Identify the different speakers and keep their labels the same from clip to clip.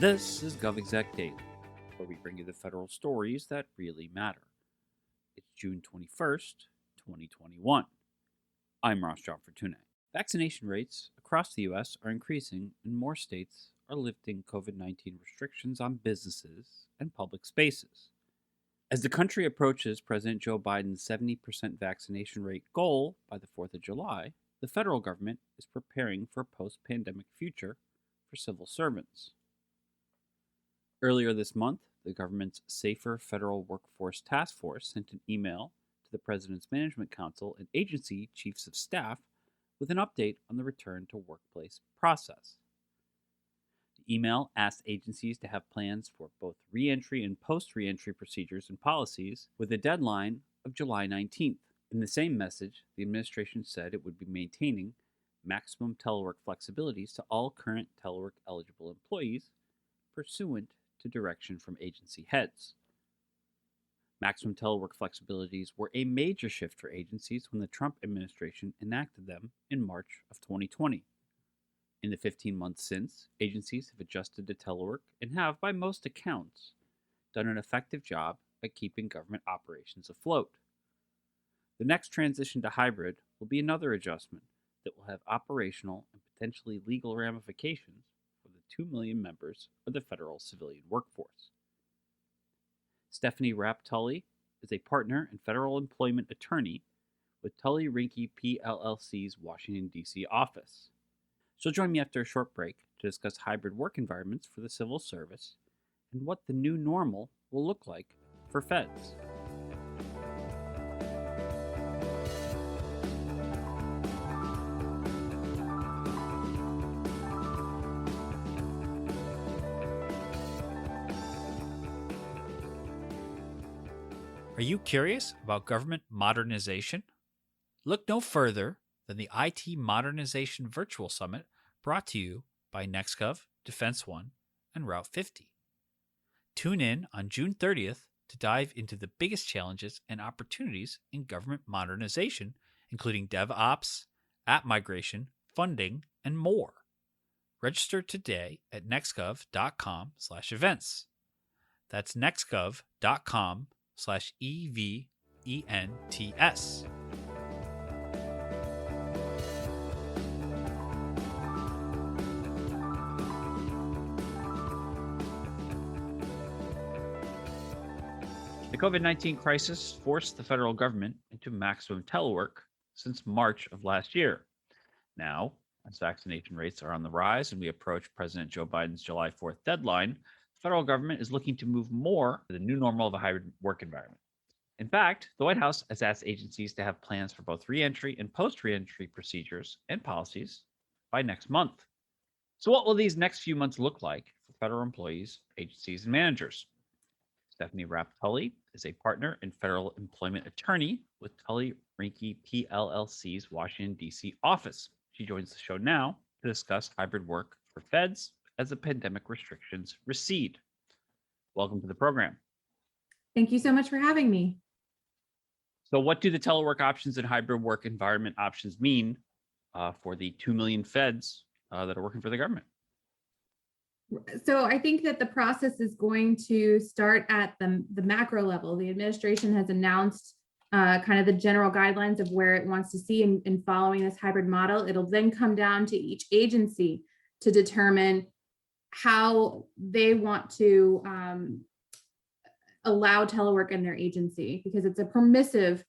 Speaker 1: This is GovExec Daily, where we bring you the federal stories that really matter. It's June 21st, 2021. I'm Ross John Fortune. Vaccination rates across the U.S. are increasing, and more states are lifting COVID-19 restrictions on businesses and public spaces. As the country approaches President Joe Biden's 70% vaccination rate goal by the 4th of July, the federal government is preparing for a post-pandemic future for civil servants. Earlier this month, the government's Safer Federal Workforce Task Force sent an email to the President's Management Council and agency chiefs of staff with an update on the return to workplace process. The email asked agencies to have plans for both re-entry and post-re-entry procedures and policies with a deadline of July 19th. In the same message, the administration said it would be maintaining maximum telework flexibilities to all current telework eligible employees pursuant to direction from agency heads. Maximum telework flexibilities were a major shift for agencies when the Trump administration enacted them in March of 2020. In the 15 months since, agencies have adjusted to telework and have, by most accounts, done an effective job at keeping government operations afloat. The next transition to hybrid will be another adjustment that will have operational and potentially legal ramifications for the 2 million members of the federal civilian workforce. Stephanie Rapp Tully is a partner and federal employment attorney with Tully Rinke PLLC's Washington, D.C. office. She'll join me after a short break to discuss hybrid work environments for the civil service and what the new normal will look like for feds.
Speaker 2: Are you curious about government modernization? Look no further than the IT Modernization Virtual Summit brought to you by NextGov, Defense One, and Route 50. Tune in on June 30th to dive into the biggest challenges and opportunities in government modernization, including DevOps, app migration, funding, and more. Register today at nextgov.com/events. That's nextgov.com/EVENTS.
Speaker 1: The COVID-19 crisis forced the federal government into maximum telework since March of last year. Now, as vaccination rates are on the rise and we approach President Joe Biden's July 4th deadline, the federal government is looking to move more to the new normal of a hybrid work environment. In fact, the White House has asked agencies to have plans for both re-entry and post-re-entry procedures and policies by next month. So what will these next few months look like for federal employees, agencies, and managers? Stephanie Rapp Tully is a partner and federal employment attorney with Tully Rinke PLLC's Washington, D.C. office. She joins the show now to discuss hybrid work for feds as the pandemic restrictions recede. Welcome to the program.
Speaker 3: Thank you so much for having me.
Speaker 1: So what do the telework options and hybrid work environment options mean for the 2 million feds that are working for the government?
Speaker 3: So I think that the process is going to start at the macro level. The administration has announced kind of the general guidelines of where it wants to see in following this hybrid model. It'll then come down to each agency to determine how they want to allow telework in their agency, because it's a permissive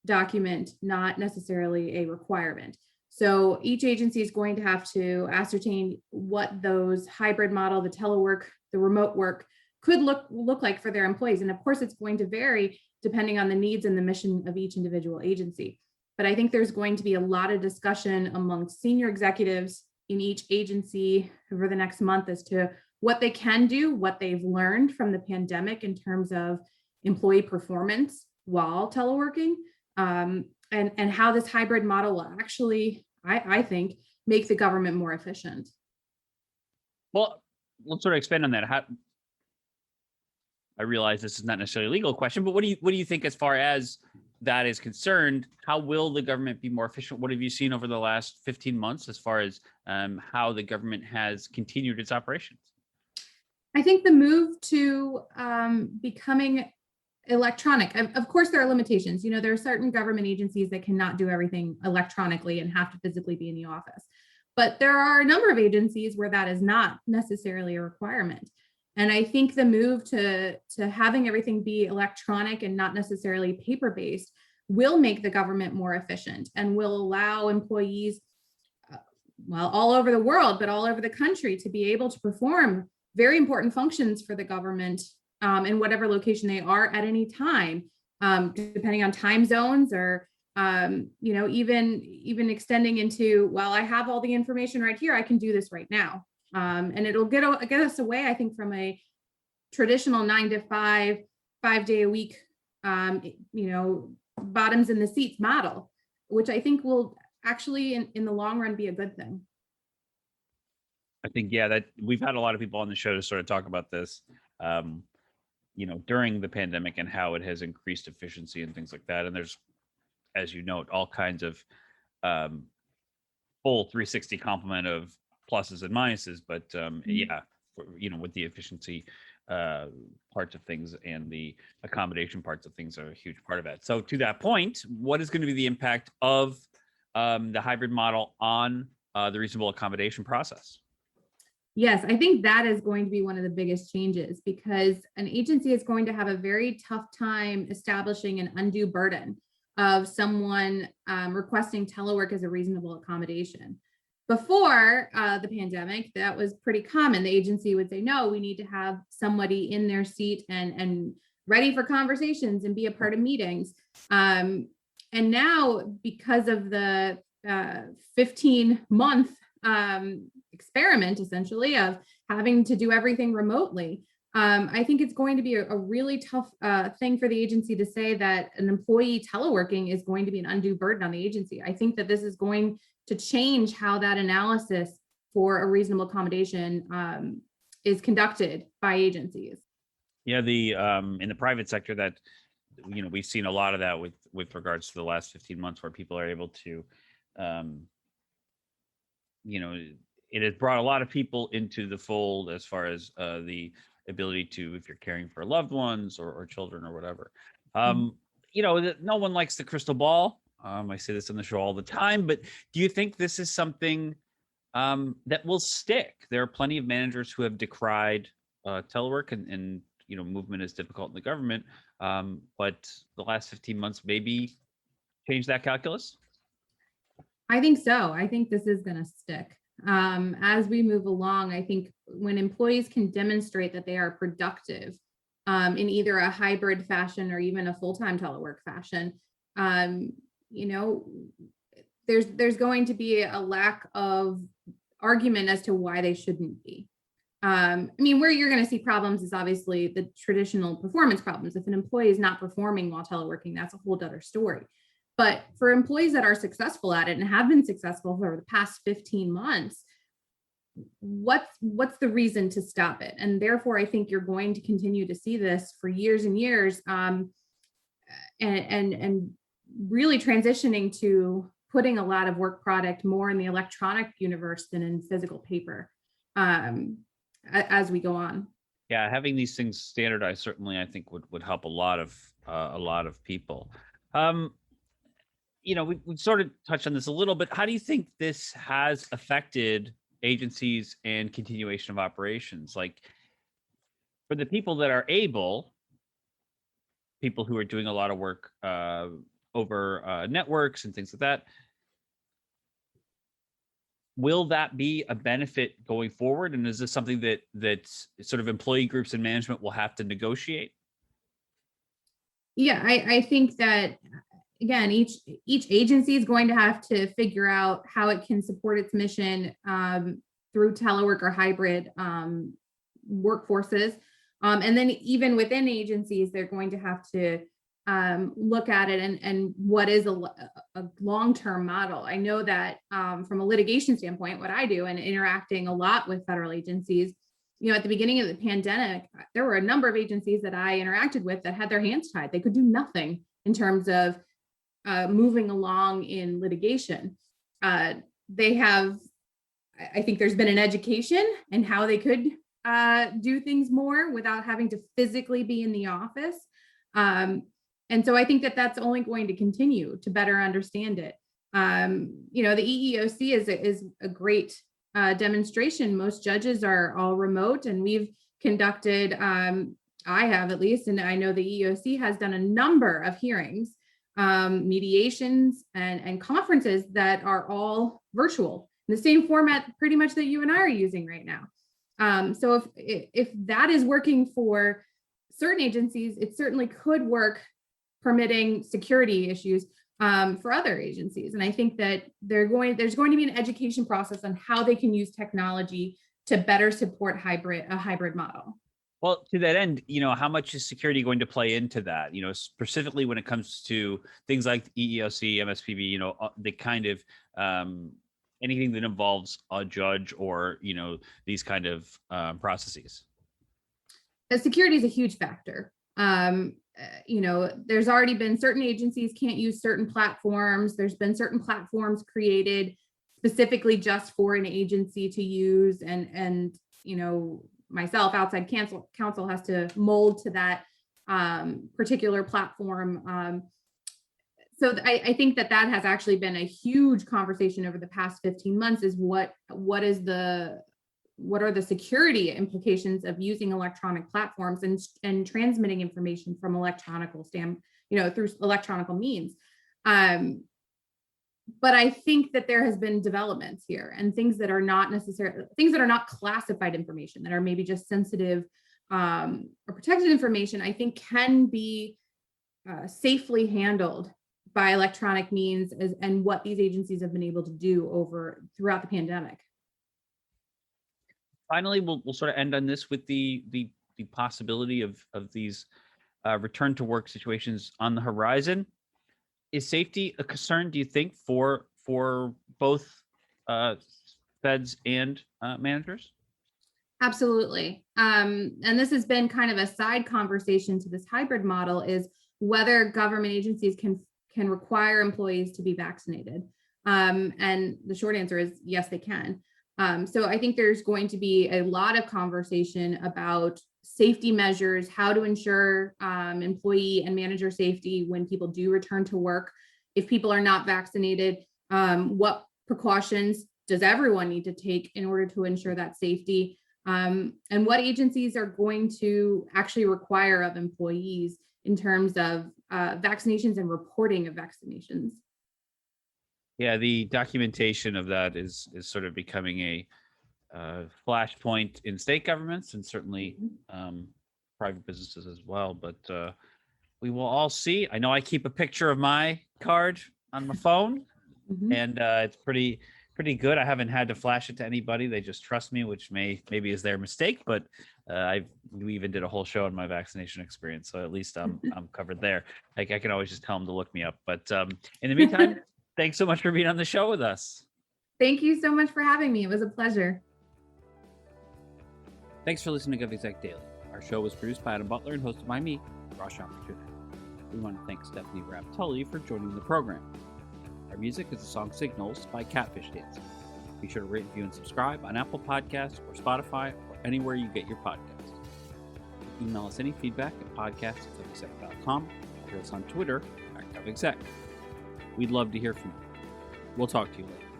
Speaker 3: document, not necessarily a requirement. So each agency is going to have to ascertain what those hybrid model, the telework, the remote work could look like for their employees. And of course, it's going to vary depending on the needs and the mission of each individual agency. But I think there's going to be a lot of discussion among senior executives in each agency over the next month as to what they can do, what they've learned from the pandemic in terms of employee performance while teleworking, and how this hybrid model will actually, I think, make the government more efficient.
Speaker 1: Well, let's sort of expand on that. I realize this is not necessarily a legal question, but what do you think as far as that is concerned? How will the government be more efficient? What have you seen over the last 15 months as far as how the government has continued its operations?
Speaker 3: I think the move to becoming electronic, of course, there are limitations. There are certain government agencies that cannot do everything electronically and have to physically be in the office. But there are a number of agencies where that is not necessarily a requirement. And I think the move to having everything be electronic and not necessarily paper-based will make the government more efficient and will allow employees, all over the world, but all over the country, to be able to perform very important functions for the government in whatever location they are at any time, depending on time zones, or even extending into, well, I have all the information right here, I can do this right now. And it'll get us away, I think, from a traditional 9 to 5, 5-day a week, bottoms in the seats model, which I think will actually in the long run be a good thing.
Speaker 1: I think, yeah, that we've had a lot of people on the show to sort of talk about this, during the pandemic and how it has increased efficiency and things like that. And there's, as you note, all kinds of full 360 complement of pluses and minuses. But with the efficiency parts of things and the accommodation parts of things are a huge part of that. So to that point, what is going to be the impact of the hybrid model on the reasonable accommodation process?
Speaker 3: Yes, I think that is going to be one of the biggest changes, because an agency is going to have a very tough time establishing an undue burden of someone requesting telework as a reasonable accommodation. Before the pandemic, that was pretty common. The agency would say, no, we need to have somebody in their seat and ready for conversations and be a part of meetings. And now, because of the 15-month experiment, essentially, of having to do everything remotely, I think it's going to be a really tough thing for the agency to say that an employee teleworking is going to be an undue burden on the agency. I think that this is going to change how that analysis for a reasonable accommodation is conducted by agencies.
Speaker 1: Yeah, the in the private sector, that we've seen a lot of that with regards to the last 15 months, where people are able to it has brought a lot of people into the fold as far as the ability to, if you're caring for loved ones or children or whatever. No one likes the crystal ball. I say this on the show all the time, but do you think this is something that will stick? There are plenty of managers who have decried telework, and movement is difficult in the government. But the last 15 months maybe change that calculus?
Speaker 3: I think so. I think this is going to stick. As we move along, I think when employees can demonstrate that they are productive in either a hybrid fashion or even a full-time telework fashion, there's going to be a lack of argument as to why they shouldn't be. Where you're going to see problems is obviously the traditional performance problems. If an employee is not performing while teleworking, that's a whole other story. But for employees that are successful at it and have been successful for the past 15 months, what's the reason to stop it? And therefore, I think you're going to continue to see this for years and years, and really transitioning to putting a lot of work product more in the electronic universe than in physical paper as we go on.
Speaker 1: Yeah, having these things standardized certainly, I think, would help a lot of people. We've sort of touched on this a little bit. How do you think this has affected agencies and continuation of operations? Like, for the people that are people who are doing a lot of work over networks and things like that, will that be a benefit going forward? And is this something that sort of employee groups and management will have to negotiate?
Speaker 3: Yeah, I think that, again, each agency is going to have to figure out how it can support its mission through telework or hybrid workforces. And then even within agencies, they're going to have to look at it and what is a long-term model. I know that from a litigation standpoint, what I do and interacting a lot with federal agencies, at the beginning of the pandemic, there were a number of agencies that I interacted with that had their hands tied. They could do nothing in terms of moving along in litigation. I think there's been an education in how they could do things more without having to physically be in the office. And so I think that that's only going to continue to better understand it. The EEOC is a great demonstration. Most judges are all remote, and we've conducted, I have at least, and I know the EEOC has done a number of hearings, mediations, and conferences that are all virtual in the same format pretty much that you and I are using right now. So if that is working for certain agencies, it certainly could work permitting security issues for other agencies. And I think that there's going to be an education process on how they can use technology to better support a hybrid model.
Speaker 1: Well, to that end, how much is security going to play into that? Specifically when it comes to things like EEOC, MSPB, the kind of anything that involves a judge or, these kind of processes.
Speaker 3: Security is a huge factor. There's already been certain agencies can't use certain platforms. There's been certain platforms created specifically just for an agency to use. And myself, outside counsel has to mold to that particular platform. So I think that has actually been a huge conversation over the past 15 months is what are the security implications of using electronic platforms and transmitting information from through electronic means. But I think that there has been developments here and things that are not classified information, that are maybe just sensitive or protected information, I think can be safely handled by electronic means and what these agencies have been able to do throughout the pandemic.
Speaker 1: Finally, we'll sort of end on this with the possibility of these return to work situations on the horizon. Is safety a concern, do you think, for both feds and managers?
Speaker 3: Absolutely. And this has been kind of a side conversation to this hybrid model, is whether government agencies can require employees to be vaccinated. And the short answer is yes, they can. So I think there's going to be a lot of conversation about safety measures, how to ensure employee and manager safety when people do return to work. If people are not vaccinated, what precautions does everyone need to take in order to ensure that safety? And what agencies are going to actually require of employees in terms of vaccinations and reporting of vaccinations.
Speaker 1: Yeah, the documentation of that is sort of becoming a flashpoint in state governments and certainly private businesses as well. But we will all see. I know I keep a picture of my card on my phone, and it's pretty good. I haven't had to flash it to anybody. They just trust me, which maybe is their mistake. But we even did a whole show on my vaccination experience, so at least I'm covered there. I can always just tell them to look me up. But in the meantime. Thanks so much for being on the show with us.
Speaker 3: Thank you so much for having me. It was a pleasure.
Speaker 1: Thanks for listening to GovExec Daily. Our show was produced by Adam Butler and hosted by me, Ross Fortuna. We want to thank Stephanie Raptulli for joining the program. Our music is the song Signals by Catfish Dancing. Be sure to rate, review, and subscribe on Apple Podcasts or Spotify or anywhere you get your podcasts. Email us any feedback at podcast@govexec.com or follow us on Twitter @GovExec. We'd love to hear from you. We'll talk to you later.